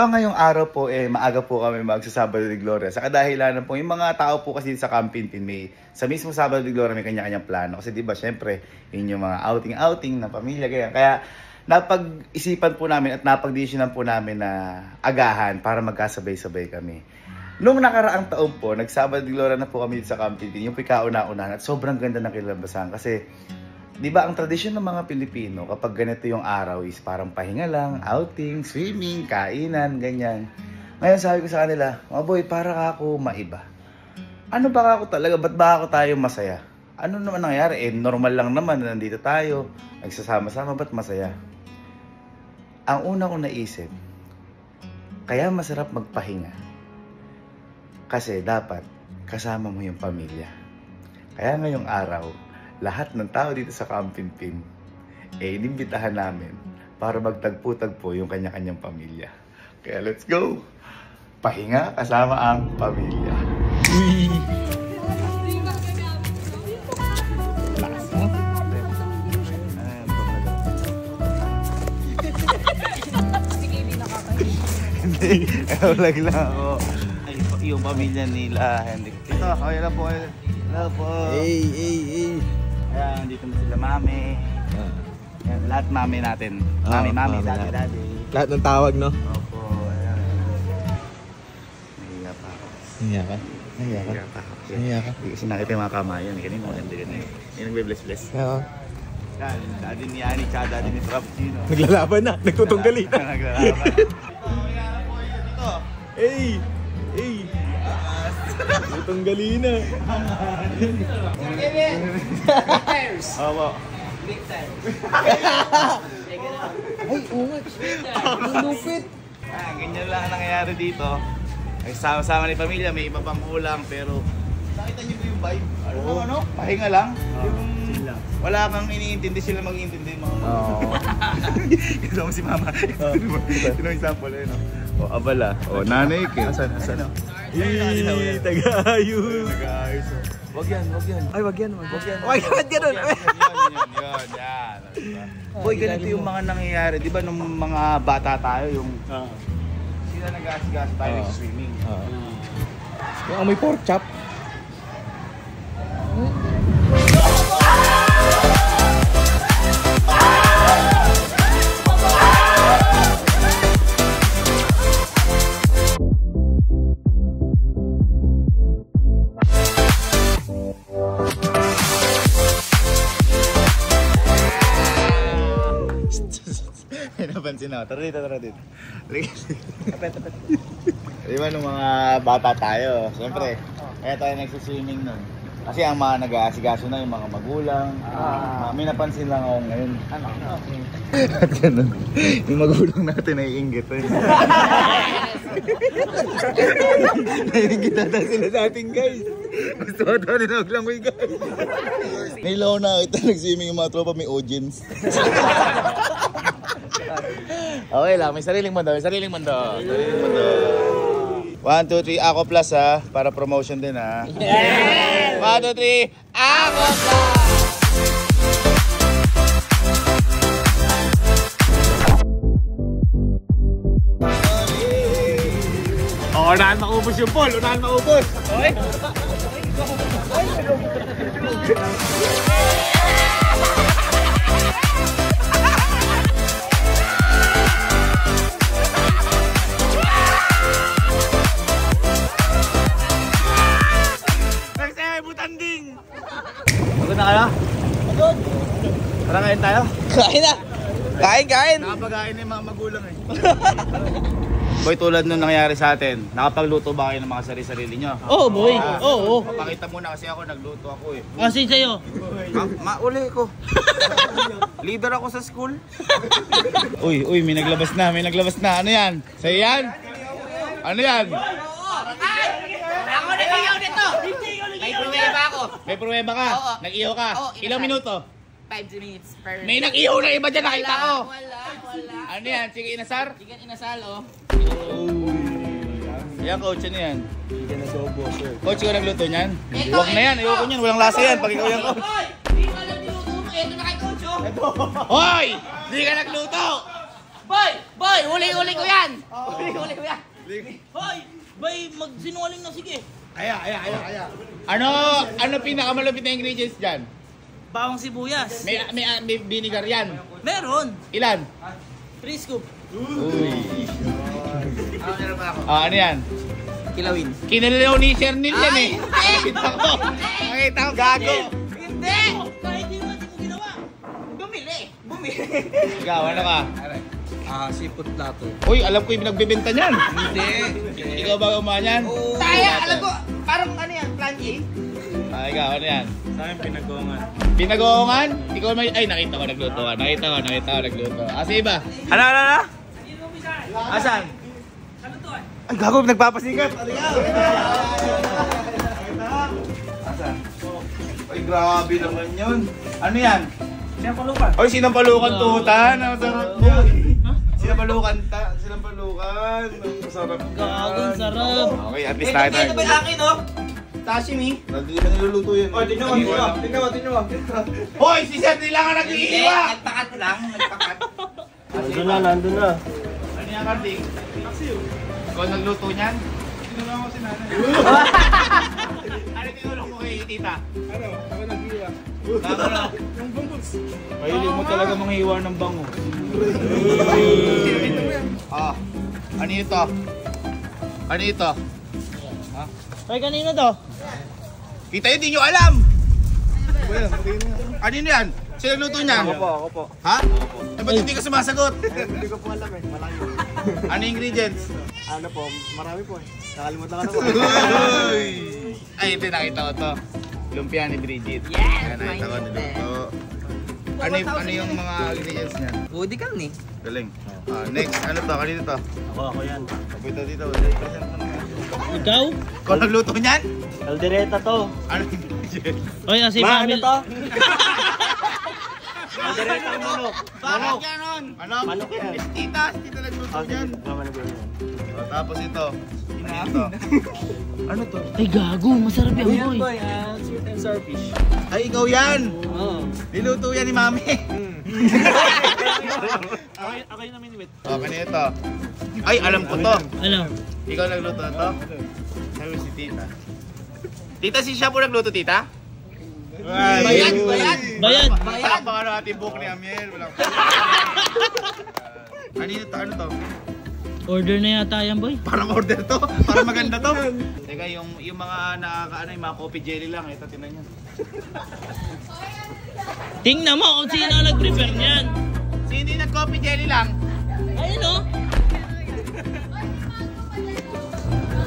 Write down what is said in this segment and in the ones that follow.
ngayong araw po, maaga po kami magsasabado de Gloria. Sa kadahilanan po, yung mga tao po kasi sa Camp Pinpin, may sa mismo Sabado de Gloria may kanya-kanyang plano. Kasi diba, syempre, yun yung mga outing-outing ng pamilya. Kaya napag-isipan po namin at napag-decisionan po namin na agahan para magkasabay-sabay kami. Nung nakaraang taon po, nagsabado de Gloria na po kami sa Camp Pinpin, yung pikauna-unahan at sobrang ganda ng kilabasan. Kasi di ba ang tradisyon ng mga Pilipino kapag ganito yung araw is parang pahinga lang, outing, swimming, kainan, ganyan. Ngayon sabi ko sa kanila, mga boy, para ako maiba. Ano ba ako talaga? Ba't ba ako tayo masaya? Ano naman nangyayari? Normal lang naman, nandito tayo, nagsasama-sama, ba't masaya? Ang una ko naisip, kaya masarap magpahinga. Kasi dapat kasama mo yung pamilya. Kaya ngayong araw, lahat ng tao dito sa Camp Pinpin, inimbitahan namin para magtagpo-tagpo yung kanya-kanyang pamilya. Kaya let's go! Pahinga kasama ang pamilya. Hindi, vlog lang ako. Ay, yung pamilya nila. Ito, okay lang po. Hello po. Hey. Ayan, dito na sila mami. Ayan, lahat mami natin. Mami, daddy. Lahat ng tawag, no? Opo, ayan. Nahiya pa ako. Nahiya ka? Nahiya ka? Hindi kasi nakita yung mga kamayan. Kanina maganda ganun. Yung nagbe-bless-bless. Oo. Yan, daddy ni Annie, tsaka daddy ni Frappuccino. Naglalaban na, nagtutunggali na. Naglalaban. Dito. Hey! Tutunggali na. Opo. Ay, ungat. Ang lupit. Ganyan lang ang nangyayari dito. Ay, sama-sama ni pamilya, may iba pang ulang, pero nakita niyo ba yung vibe? Ano? Pahinga lang. Wala kang iniintindi, sila mag-iintindi mga mga. Kasama si mama. Sino yung sample eh, no? O, abala. O, nanay ka. Asan? Taga-ayos. Wag yan. Ay, wag yan. Yan. Boy, ganito yung mga nangyayari. Di ba nung mga bata tayo, yung sila nag-gas tayo nag-swimming. Yung amoy pork chop. Napansin ako. Tara dito. Tapet. Di ba nung mga bata tayo, siyempre, kaya tayo nagsiswimming nun. Kasi ang mga nag-aasigaso na yung mga magulang. May napansin lang ako ngayon. At ganun, yung magulang natin ay inggit. Naiingit ata sila sa ating guys. Gusto ko ito, ninaglangoy guys. Nailaw na kita nag-swimming yung mga tropa, may audience. Okay lang, may sariling mundo. 1, 2, 3, ako plus ha. Para promotion din ha. Yes! 1, 2, 3, ako plus! Unahan maubos yung ball, Okay? Pagod na kayo? Pagod! Tara ngayon tayo? Kain na! Kain! Nakapag-kain na yung mga magulang eh. Boy, tulad nung nangyari sa atin, nakapagluto ba kayo ng mga sarili-sarili nyo? Oo, boy. Oo. Papakita muna kasi ako, nagluto ako eh. Kasi sa'yo. Mauli ko. Leader ako sa school. Uy, may naglabas na. Ano yan? Sa'yo yan? Ano yan? Ako nag-iyaw nito! May pruweba ako. May pruweba ka? Oo. Nag-iyo ka? Oo, Ilang minuto? 5 minutes per... May nag-iyo na iba dyan, nakita ko. Wala. Ano yan? Sige, inasar? Chicken inasal, oh. Yan, coach, ano yan? Chicken adobo, sir. Coach, ikaw nagluto niyan? Huwag na yan, ayoko niyan. Walang lasa yan pag ikaw yan, coach. Hoy! Hindi ka lang niluto mo. Ito na kay coach, oh. Hoy! Hindi ka nagluto! Boy! Huli ko yan! Huli ko yan! Hoy! Bay, magsinungaling na sige. Kaya. Ano pinakamalupit na ingredients dyan? Bawang sibuyas. May vinegar yan. Meron. Ilan? 3 scoop. Ano yan? Kilawin. Kinalaw ni Chernil yan eh. Nakita ko. Gago. Hindi! Kahit di mo ginawa. Bumili! Ikaw, ano ka? Seafood platter. Uy, alam ko yung pinagbibenta niyan. Hindi! Ikaw ba gumawa niyan? Saya! Alam ko! Parang ano yan? Plan A? Ikaw, ano yan? Sa akin pinagongan. Pinagoongan? Ikaw may... Ay, nakita ko nagluto ka. Nakita ko nagluto. Asa iba? Ano? Asan? Ay, gago, nagpapasikat. Asan? Ay, grabe naman yun. Ano yan? Sinampalukan. Oy, sinampalukan tutan. Ang sarap yan. Sinampalukan. Ang sarap yan. Gago, ang sarap. Okay, at least tayo. Ito ba yung akin, oh? Sashimi? Hindi na niluluto yun. Oy, tingnan mo. Hoy, si Sir nila nga nag-iiwa. Nagpakat lang. Nagpakat. Nandun na. Ano yan, Kartik? Ikaw nagluto niyan? Tinulong ako si nanay. Ano tinulong mo kay tita? Ako nag-iwa. Ano? Yung bungots. Mahilig mo talaga manghiwa ng bango. Ano ito? Ano ito? Ay, kanino to? Kita yun, di nyo alam! Ano yan? Sino nagluto niyan? Ako po. Ha? Eh, ba't hindi ka sumasagot? Hindi ko po alam eh. Malayo. Ano yung ingredients? Ano po? Marami po eh. Nakalimutan ka na po. Ay, ito nakita ko to. Lumpia ni Bridget. Yes, Nakita ko mine niluto. Ano yung mga ingredients niyan? Foodie ka ni. Galing. Next, ano to? Kanino to? Ako yan. Kapito dito. Ikaw? Ikaw nagluto niyan? Aldereta to. Ano yung ingredients? Oy, asi Ano family. to? Aldereta ang manok. Bakit ganon? Ano? Manok yan. Si tita nagluto niyan. Tapos ito. Ano ito? Ano to? Ay, gago. Masarap yan, boy. Sweet and sour fish. Ay, ikaw yan! Oo. Niluto yan ni Mami. Ako yung naminiwit. Kanina ito. Ay, alam ko to. Ano? Ikaw nagluto na to? Sabi si tita. Tita, si siya po nagluto, tita? Bayad! Bayad. Bayad! Baka na ating buhok ni Amiel. Walang kanina to? Ano to? Order na yata yan, boy. Parang order to. Parang maganda to. Teka, yung mga nakakaano, yung mga coffee jelly lang. Ito, tinan nyo. Tingnan mo kung sino ang nag-prepare niyan. Sino yung nag-coffee jelly lang? Ayun, oh.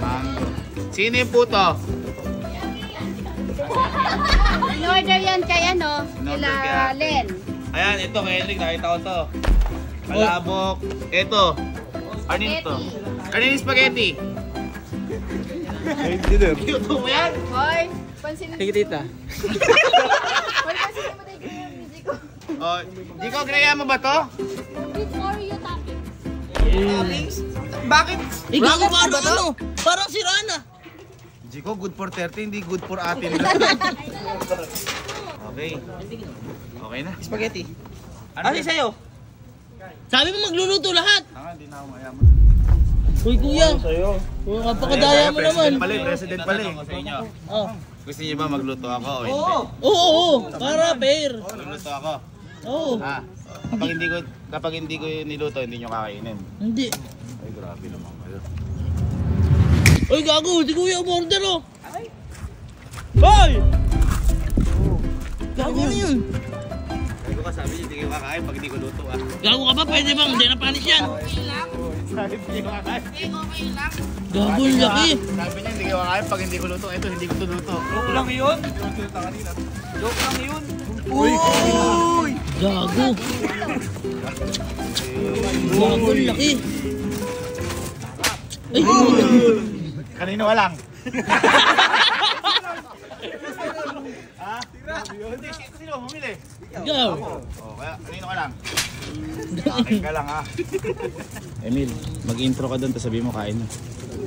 Mango. Sino yung puto? In-order yan kay ano, In-order kila kaya. Len. Ayan, ito kay Henrik. Nakita ko to. Palabok. Ito. Ano yun to? Kanina yung spaghetti. Luto mo yan? Hoy, pansinin mo. tita. Hoy, pansinin mo tayo yung music ko. Oh, di ko graya mo ba to? With Oreo toppings. Bakit? Eh, gago, parang ano? Parang sira na. Jiko, good for 30, hindi good for atin. Okay. Okay na. Spaghetti. Ano Ano sa'yo? Sabi mo magluluto lahat. Hindi na ako mayaman. Uy, kuya. Kapakadaya mo naman. President pala eh. Sa inyo. Oh. Gusto niyo ba magluto ako o hindi? Oo. Para fair. Magluto ako. Oo. Kapag hindi ko niluto, hindi niyo kakainin. Hindi. Ay, grabe naman kayo. Uy, gago. Si kuya umorder, oh. Hoy! Gago na yun. Ay, ko sabi niyo, hindi kayo kakain pag hindi ko luto ah. Gago ka ba? Pwede bang? Hindi na panis yan. Sabi niyo kakain. Gago, ang laki. Sabi niya, hindi kayo kakain pag hindi ko luto. Ito, hindi ko to luto. Joke lang yun. Joke lang yun. Uy! Gago. Gago, ang laki. Ay, Kanino ka lang? Ha? Hindi, sino bumili? ikaw. Oh, kaya kanino ka lang? Kain ka lang ha. Emil, mag-intro ka doon, tapos sabihin mo kain na.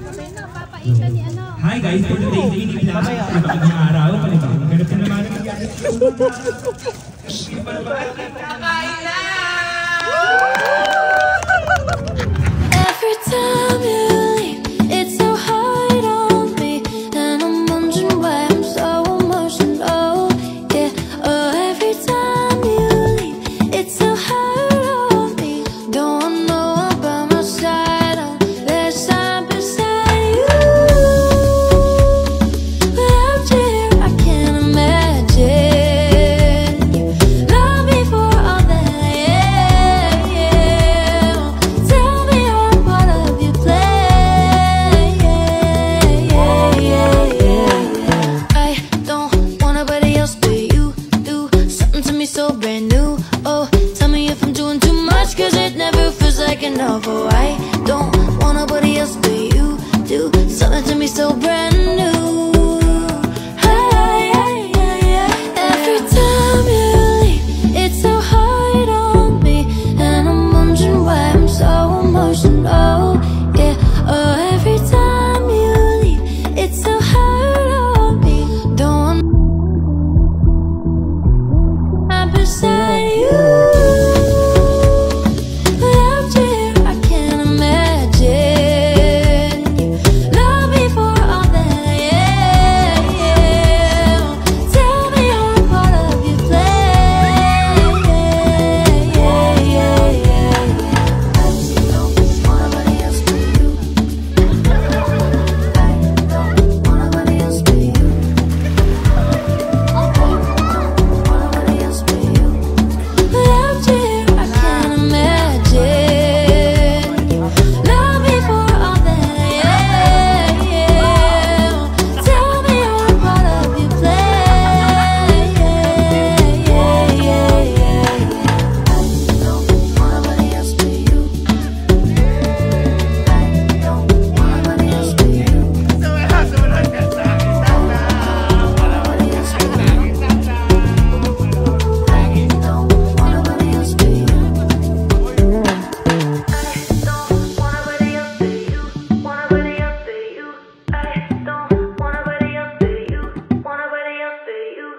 Okay na, papaitan ni ano. Hi guys, for today's day, hindi lang magandang araw. Magandang na naman. Kakain na! enough. Oh, I don't want nobody else but you. Do something to me so brand new. Every time you leave, it's so hard on me, and I'm wondering why I'm so emotional. Yeah, oh, every time you leave, it's so hard on me. Don't I'm beside you. Without you, I can't imagine. Love me for all that I am. Tell me you're a part of your plan. I just don't want nobody else but you. I don't want nobody else but you. Nobody else but you. Without you, I can't imagine. Love me for all that I am. Tell me you're a part of your plan. I just don't want nobody else but you. I don't want nobody else but you. Nobody else but you.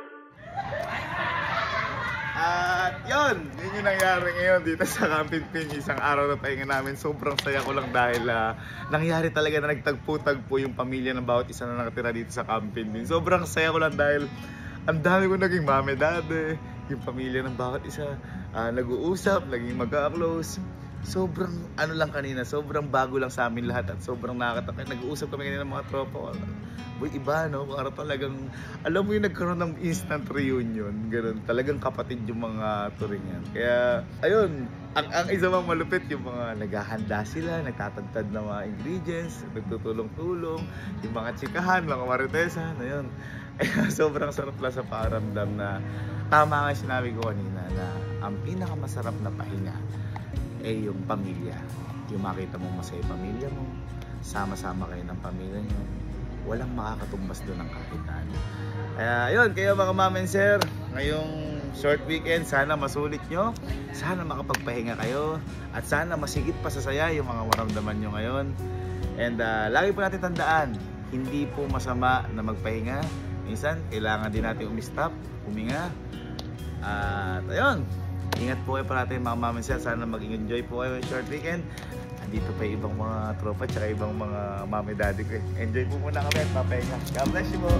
At yun yung nangyari ngayon dito sa Camp Pinpin. Isang araw na pahinga namin. Sobrang saya ko lang dahil nangyari talaga na nagtagpo-tagpo yung pamilya ng bawat isa na nakatira dito sa Camp Pinpin. Sobrang saya ko lang dahil ang dami ko naging mame dade. Yung pamilya ng bawat isa nag-uusap, naging magka-close. Sobrang ano lang kanina, sobrang bago lang sa amin lahat at sobrang nakakatakot. Nag-uusap kami kanina ng mga tropa ko. Boy, iba no? Para talagang, alam mo yung nagkaroon ng instant reunion. Ganun, talagang kapatid yung mga turingan. Kaya, ayun, ang isa mang malupit yung mga naghahanda sila, nagtatagtad ng mga ingredients, nagtutulong-tulong, yung mga tsikahan, mga maritesan, ayun. Sobrang sarap lang sa pakiramdam na tama nga sinabi ko kanina na ang pinakamasarap na pahinga ay yung pamilya. Yung makita mo masaya pamilya mo, sama-sama kayo ng pamilya nyo, walang makakatumbas doon ng kapitan. Kaya yun, kayo mga ma'am and sir, ngayong short weekend, sana masulit nyo, sana makapagpahinga kayo, at sana masigit pa sa saya yung mga maramdaman nyo ngayon. And lagi po natin tandaan, hindi po masama na magpahinga. Minsan, kailangan din natin umistop, huminga. At ayun, ingat po kayo parati mga ma'am and sir. Sana mag-enjoy po kayo yung short weekend. Andito pa yung ibang mga tropa at ibang mga mami daddy ko. Enjoy po muna kami at papahinga. God bless you po!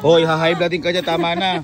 Hoy, ha-high blooding ka dyan, tama na.